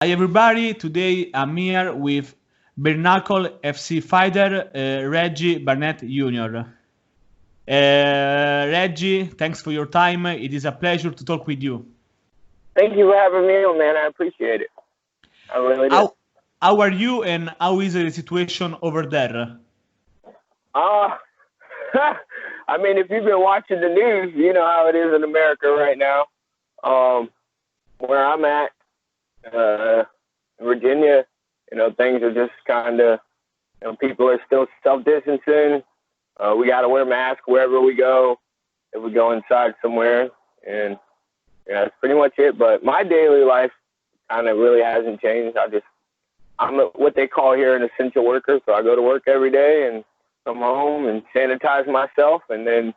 Hi everybody, today I'm here with Knuckle FC fighter Reggie Barnett Jr. Reggie, thanks for your time. It is a pleasure to talk with you. Thank you for having me on, man. I appreciate it. I really do. How, how are you and how is the situation over there? Uh, I mean, if you've been watching the news, you know how it is in America right now. Um, where I'm at, uh, Virginia, things are just kind of, people are still self-distancing. We got to wear masks wherever we go. If we go inside somewhere, and that's pretty much it. But my daily life kind of really hasn't changed. What they call here an essential worker. So I go to work every day and come home and sanitize myself and then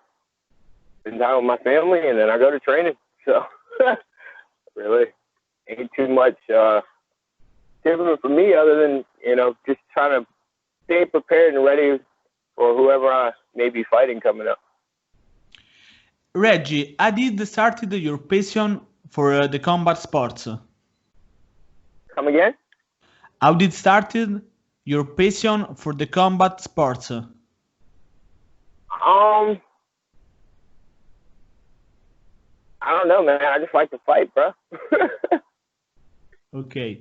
spend time with my family and then I go to training. So really ain't too much different for me other than, just trying to stay prepared and ready for whoever I may be fighting coming up. Reggie, how did started your passion for the combat sports? Come again? How did started your passion for the combat sports? I don't know, man. I just like to fight, bro. Okay.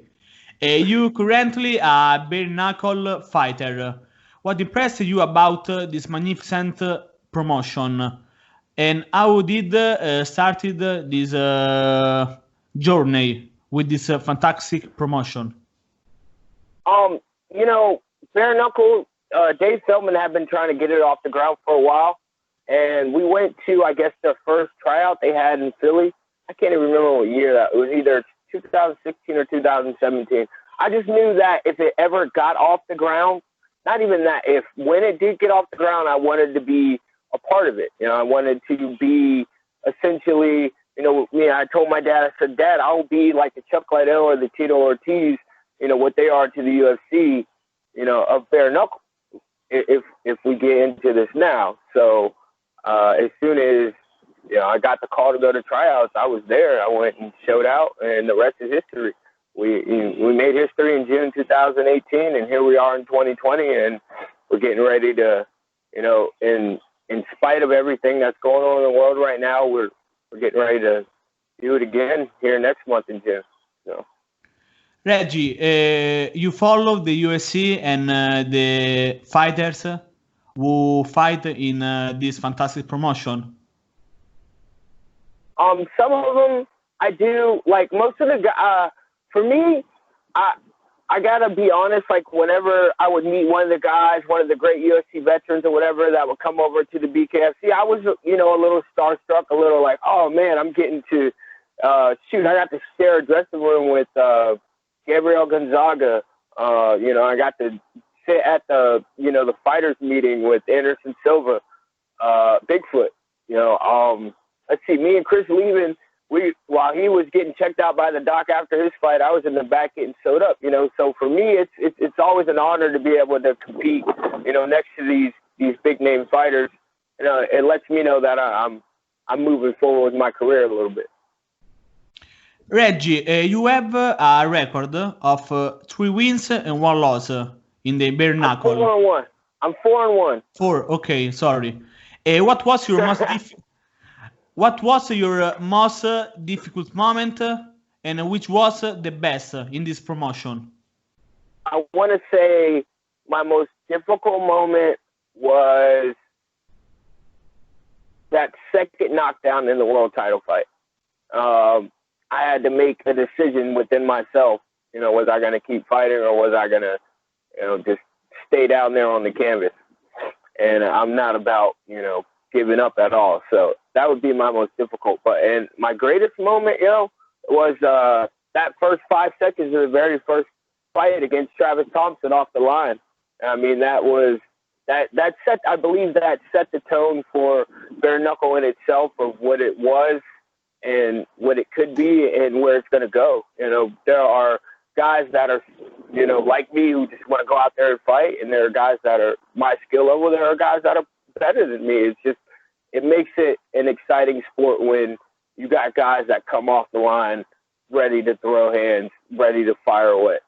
You currently a bare knuckle fighter. What impressed you about this magnificent promotion? And how did started this journey with this fantastic promotion? Um, bare knuckle, Dave Feldman had been trying to get it off the ground for a while, and we went to, I guess, their first tryout they had in Philly. I can't even remember what year that. It was either 2016 or 2017. I just knew that if it ever got off the ground, not even that, if when it did get off the ground, I wanted to be a part of it. I wanted to be essentially, I told my dad, I said, Dad, I'll be like the Chuck Liddell or the Tito Ortiz, what they are to the UFC, of bare knuckle. If we get into this now, so as soon as I got the call to go to tryouts, I was there. I went and showed out, and the rest is history. We made history in June 2018, and here we are in 2020, and we're getting ready to, in spite of everything that's going on in the world right now, we're getting ready to do it again here next month in June. So. Reggie, you follow the UFC and the fighters who fight in this fantastic promotion? Some of them I do. Like most of the for me, I gotta be honest. Like whenever I would meet one of the guys, one of the great UFC veterans or whatever that would come over to the BKFC, I was a little starstruck, a little like, oh man, I'm getting to shoot. I got to share a dressing room with Gabriel Gonzaga. I got to sit at the fighters meeting with Anderson Silva, Bigfoot. Let's see, me and Chris Levin, while he was getting checked out by the doc after his fight, I was in the back getting sewed up. So for me, it's always an honor to be able to compete. Next to these big name fighters. It lets me know that I'm moving forward with my career a little bit. Reggie, you have a record of 3 wins and 1 loss in the bare knuckle. I'm 4-1. I'm 4-1. 4. Okay, sorry. What was your most difficult moment, and which was the best in this promotion? I want to say my most difficult moment was that second knockdown in the world title fight. I had to make a decision within myself. Was I going to keep fighting or was I going to, just stay down there on the canvas? And I'm not about, giving up at all. So that would be my most difficult. And my greatest moment, was that first 5 seconds of the very first fight against Travis Thompson off the line. I mean, that set, I believe that set the tone for bare knuckle in itself of what it was and what it could be and where it's going to go. There are guys that are, like me who just want to go out there and fight, and there are guys that are my skill level. There are guys that are better than me. It makes it an exciting sport when you got guys that come off the line ready to throw hands, ready to fire away.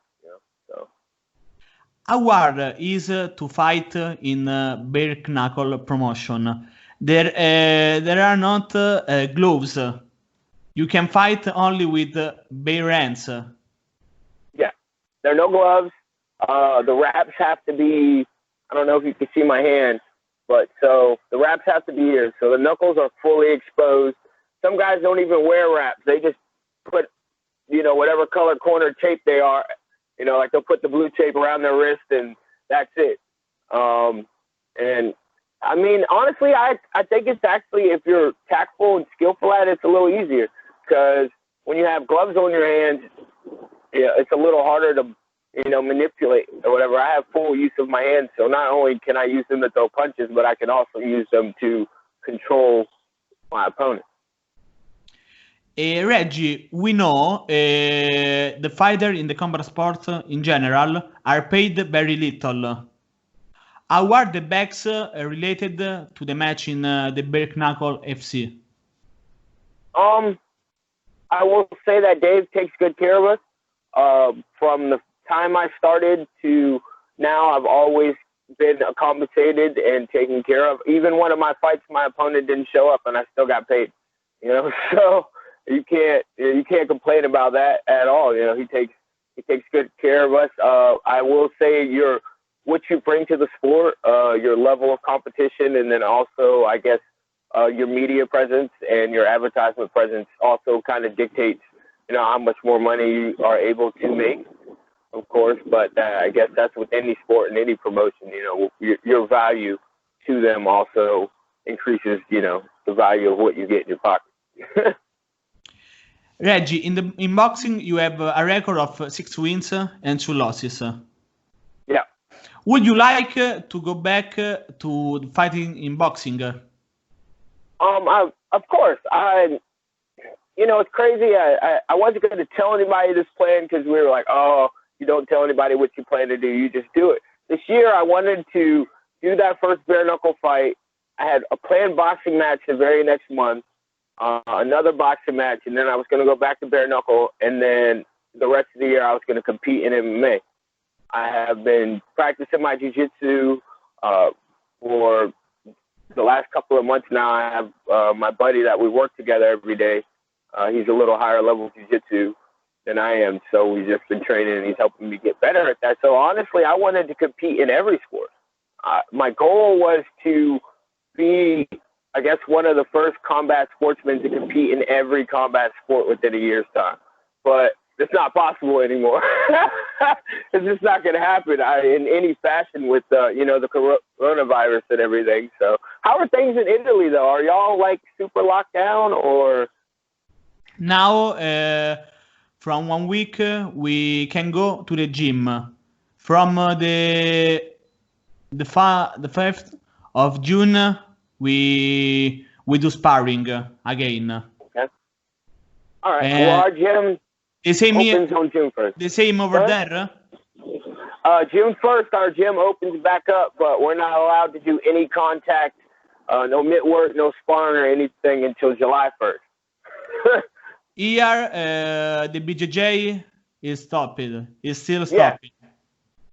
So. How hard is to fight in bare knuckle promotion? There are not gloves. You can fight only with bare hands. Yeah, there are no gloves. The wraps have to be, I don't know if you can see my hand, but so the wraps have to be here. So the knuckles are fully exposed. Some guys don't even wear wraps. They just put, whatever color corner tape they are, like they'll put the blue tape around their wrist and that's it. And I mean, honestly, I think it's actually, if you're tactful and skillful at it, it's a little easier because when you have gloves on your hands, it's a little harder to, manipulate or whatever. I have full use of my hands, so not only can I use them to throw punches, but I can also use them to control my opponent. Reggie, we know the fighter in the combat sport in general are paid very little. How are the backs related to the match in the Bare Knuckle FC? I will say that Dave takes good care of us. From the time I started to now, I've always been compensated and taken care of. Even one of my fights, my opponent didn't show up, and I still got paid. So you can't complain about that at all. He takes good care of us. I will say what you bring to the sport, your level of competition, and then also, I guess, your media presence and your advertisement presence also kind of dictates, how much more money you are able to make, of course. But I guess that's with any sport and any promotion, your value to them also increases, the value of what you get in your pocket. Reggie, in boxing, you have a record of 6 wins and 2 losses. Yeah. Would you like to go back to fighting in boxing? Of course. It's crazy. I wasn't going to tell anybody this plan because we were like, oh, you don't tell anybody what you plan to do. You just do it. This year, I wanted to do that first bare knuckle fight. I had a planned boxing match the very next month, another boxing match, and then I was going to go back to bare knuckle, and then the rest of the year I was going to compete in MMA. I have been practicing my jiu-jitsu for the last couple of months now. I have my buddy that we work together every day. He's a little higher level jiu-jitsu than I am, so we've just been training, and he's helping me get better at that. So honestly, I wanted to compete in every sport. My goal was to be, I guess, one of the first combat sportsmen to compete in every combat sport within a year's time. But it's not possible anymore. It's just not going to happen in any fashion with the coronavirus and everything. So how are things in Italy, though? Are y'all like super locked down or? Now, from 1 week, we can go to the gym. From the 5th of June, we do sparring again. Okay. All right. Well, our gym opens on June 1st. The same over there? June 1st, our gym opens back up, but we're not allowed to do any contact, no mitt work, no sparring or anything until July 1st. Here, the BJJ is stopped. It's still stopped.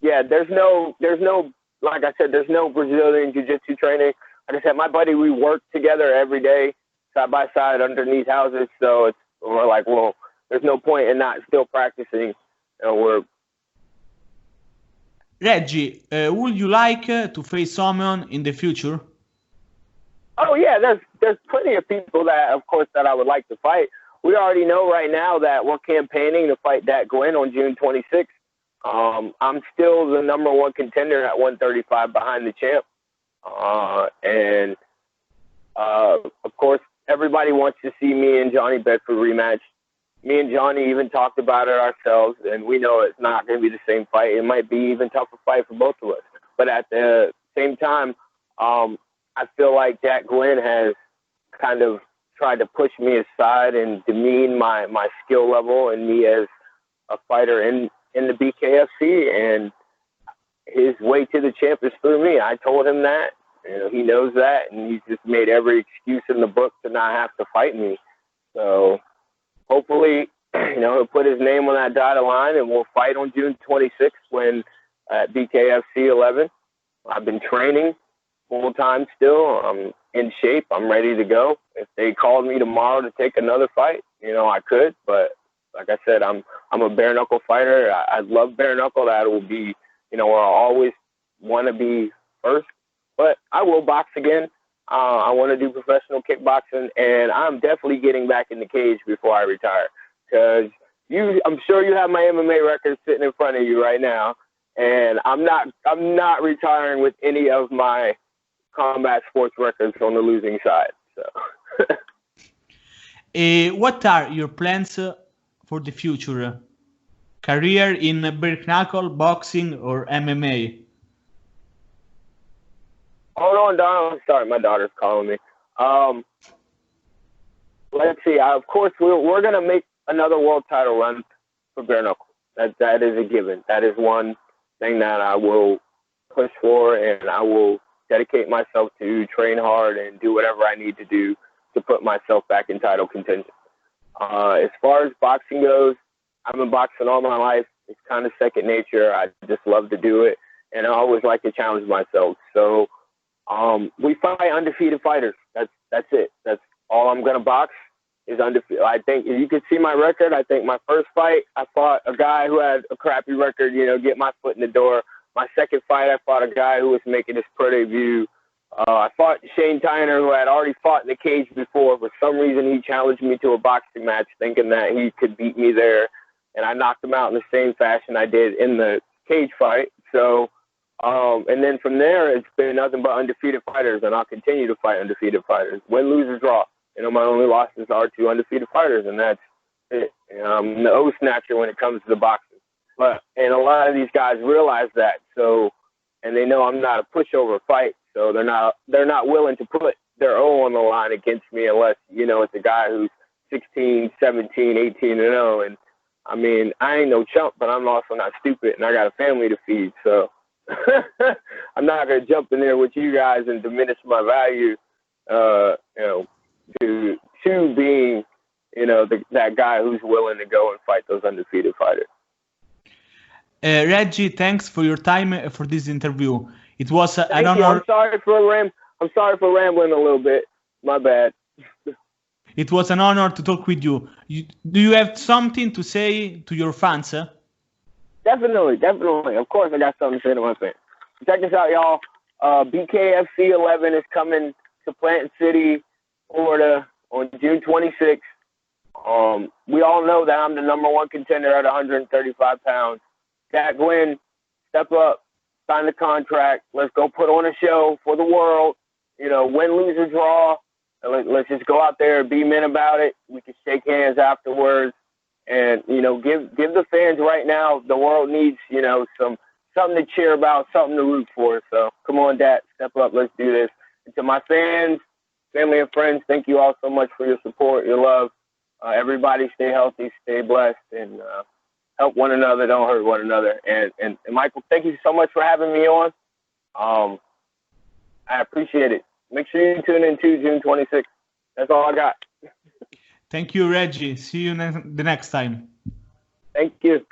Yeah, there's no, like I said, there's no Brazilian jiu-jitsu training. Like I said, my buddy, we work together every day, side by side underneath houses. So we're like, well, there's no point in not still practicing. Reggie, would you like to face someone in the future? Oh yeah, there's plenty of people that, of course, that I would like to fight. We already know right now that we're campaigning to fight Dat Gwyn on June 26th. I'm still the #1 contender at 135 behind the champ. And of course, everybody wants to see me and Johnny Bedford rematch. Me and Johnny even talked about it ourselves, and we know it's not going to be the same fight. It might be even tougher fight for both of us. But at the same time, I feel like Dat Gwyn has kind of tried to push me aside and demean my skill level and me as a fighter in the BKFC, and his way to the champ is through me. I told him that. He knows that, and he's just made every excuse in the book to not have to fight me. So hopefully he'll put his name on that dotted line, and we'll fight on June 26th when at BKFC 11. I've been training full time still. I'm in shape. I'm ready to go. If they called me tomorrow to take another fight, I could. But like I said, I'm a bare knuckle fighter. I love bare knuckle. That will be, where I'll always want to be first. But I will box again. I want to do professional kickboxing, and I'm definitely getting back in the cage before I retire. Because I'm sure you have my MMA record sitting in front of you right now, and I'm not retiring with any of my combat sports records on the losing side. So, what are your plans for the future? Career in bare knuckle, boxing, or MMA? Hold on, Don. I'm sorry, my daughter's calling me. Let's see. Of course, we're gonna make another world title run for bare knuckle. That is a given. That is one thing that I will push for, and I will dedicate myself to, train hard, and do whatever I need to do to put myself back in title contention. As far as boxing goes, I've been boxing all my life. It's kind of second nature. I just love to do it, and I always like to challenge myself. So we fight undefeated fighters. That's it. That's all I'm gonna box is undefeated. I think if you could see my record, I think my first fight, I fought a guy who had a crappy record, get my foot in the door. My second fight, I fought a guy who was making his pro debut. I fought Shane Tyner, who had already fought in the cage before. For some reason, he challenged me to a boxing match, thinking that he could beat me there, and I knocked him out in the same fashion I did in the cage fight. So, and then from there, it's been nothing but undefeated fighters, and I'll continue to fight undefeated fighters. Win, lose, or draw. My only losses are to undefeated fighters, and that's it. I'm the O snatcher when it comes to the boxing. And a lot of these guys realize that, so, and they know I'm not a pushover fight, so they're not willing to put their O on the line against me unless, it's a guy who's 16, 17, 18 and 0. And I mean, I ain't no chump, but I'm also not stupid, and I got a family to feed, so I'm not gonna jump in there with you guys and diminish my value, to being, that guy who's willing to go and fight those undefeated fighters. Reggie, thanks for your time for this interview. It was an honor. I'm sorry for rambling a little bit. My bad. It was an honor to talk with you. Do you have something to say to your fans? Definitely. Of course, I got something to say to my fans. Check this out, y'all. BKFC 11 is coming to Plant City, Florida on June 26th. We all know that I'm the #1 contender at 135 pounds. Jack Glenn, step up, sign the contract. Let's go put on a show for the world. Win, lose, or draw. Let's just go out there and be men about it. We can shake hands afterwards, and give the fans right now. The world needs something to cheer about, something to root for. So come on, Dad, step up. Let's do this. And to my fans, family, and friends, thank you all so much for your support, your love. Everybody, stay healthy, stay blessed, and help one another, don't hurt one another. And Michael, thank you so much for having me on. I appreciate it. Make sure you tune in to June 26th. That's all I got. Thank you, Reggie. See you the next time. Thank you.